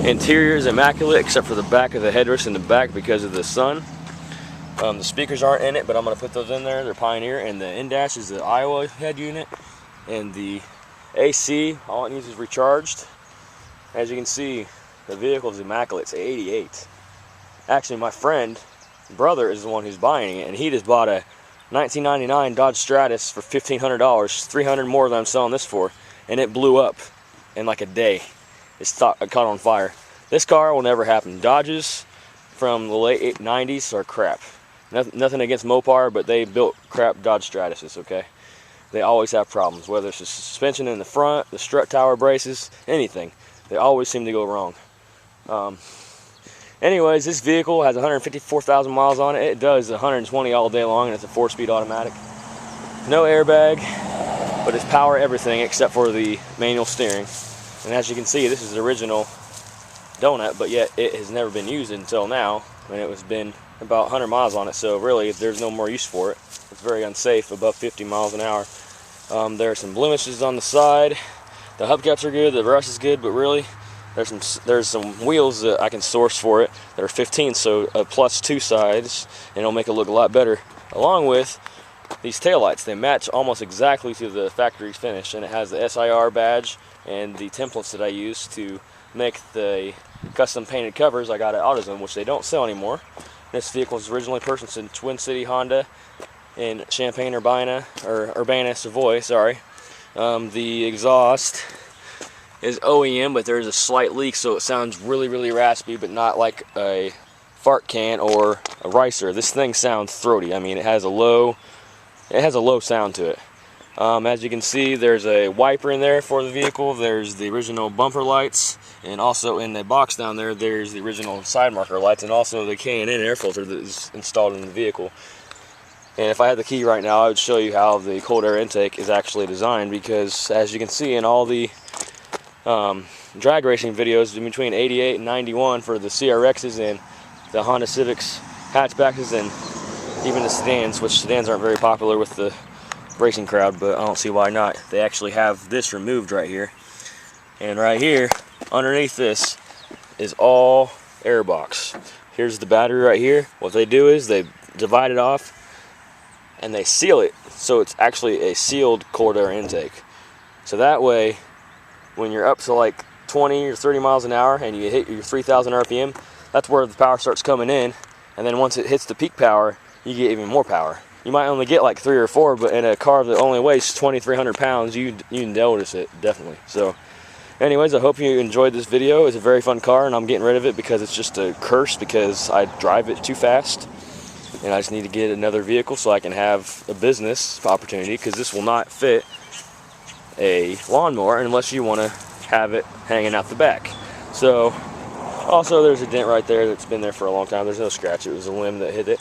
Interior is immaculate except for the back of the headrest in the back because of the sun. The speakers aren't in it, but I'm going to put those in there. They're Pioneer, and the in-dash is the Iowa head unit, and the AC, all it needs is recharged. As you can see, the vehicle is immaculate. It's 88. Actually, my friend, brother, is the one who's buying it, and he just bought a 1999 Dodge Stratus for $1,500, $300 more than I'm selling this for, and it blew up in like a day. It caught on fire. This car will never happen. Dodges from the late 90s are crap. Nothing against Mopar, but they built crap Dodge Stratuses, okay? They always have problems, whether it's the suspension in the front, the strut tower braces, anything. They always seem to go wrong. Anyways, this vehicle has 154,000 miles on it. It does 120 all day long, and it's a 4-speed automatic. No airbag, but it's power everything except for the manual steering. And as you can see, this is the original donut, but yet it has never been used until now, and it was been about 100 miles on it, so really there's no more use for it. It's very unsafe above 50 miles an hour. There are some blemishes on the side. The hubcaps are good, the rust is good, but really there's some wheels that I can source for it that are 15, so a +2 sides, and it'll make it look a lot better. Along with these taillights, they match almost exactly to the factory finish, and it has the SIR badge and the templates that I use to make the custom painted covers I got at AutoZone, which they don't sell anymore. This vehicle was originally purchased in Twin City Honda in Champaign, Urbana, Savoy, sorry. The exhaust is OEM, but there's a slight leak, so it sounds really, really raspy, but not like a fart can or a ricer. This thing sounds throaty. I mean, it has a low sound to it. As you can see, there's a wiper in there for the vehicle. There's the original bumper lights, and also in the box down there, there's the original side marker lights, and also the K&N air filter that is installed in the vehicle. And if I had the key right now, I would show you how the cold air intake is actually designed, because as you can see in all the drag racing videos in between 88 and 91 for the CRXs and the Honda Civics hatchbacks and even the sedans, which sedans aren't very popular with the racing crowd, but I don't see why not. They actually have this removed right here, and right here underneath this is all air box. Here's the battery right here. What they do is they divide it off and they seal it, so it's actually a sealed cold air intake. So that way, when you're up to like 20 or 30 miles an hour and you hit your 3,000 RPM, that's where the power starts coming in, and then once it hits the peak power, you get even more power. You might only get like 3 or 4, but in a car that only weighs 2,300 pounds, you notice it, definitely. So anyways, I hope you enjoyed this video. It's a very fun car, and I'm getting rid of it because it's just a curse because I drive it too fast, and I just need to get another vehicle so I can have a business opportunity, because this will not fit a lawnmower unless you want to have it hanging out the back. So also there's a dent right there that's been there for a long time. There's no scratch. It was a limb that hit it.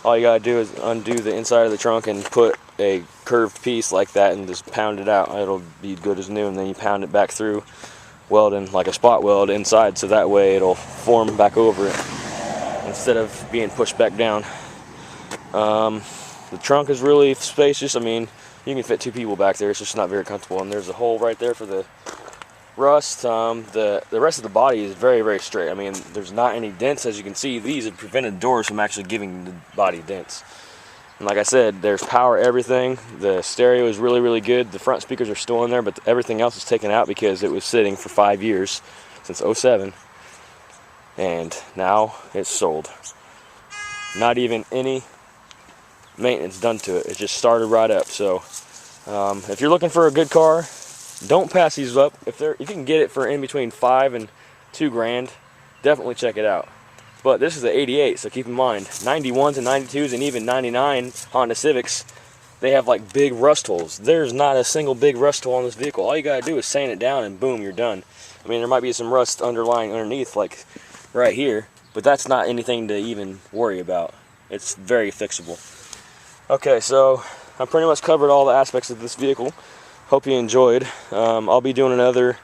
All you gotta do is undo the inside of the trunk and put a curved piece like that and just pound it out. It'll be good as new, and then you pound it back through, welding like a spot weld inside, so that way it'll form back over it instead of being pushed back down. The trunk is really spacious. I mean, you can fit 2 people back there. It's just not very comfortable, and there's a hole right there for the rust. The rest of the body is very, very straight. I mean, there's not any dents. As you can see, these have prevented doors from actually giving the body dents. And like I said, there's power everything. The stereo is really, really good. The front speakers are still in there, but everything else is taken out because it was sitting for 5 years, since '07, and now it's sold. Not even any maintenance done to it. It just started right up. So if you're looking for a good car, don't pass these up. If you can get it for in between $5,000 and $2,000, definitely check it out. But this is the '88, so keep in mind, 91s and 92s and even 99 Honda Civics, they have like big rust holes. There's not a single big rust hole on this vehicle. All you gotta do is sand it down and boom, you're done. I mean, there might be some rust underneath, like right here, but that's not anything to even worry about. It's very fixable. Okay, so I pretty much covered all the aspects of this vehicle. Hope you enjoyed. I'll be doing another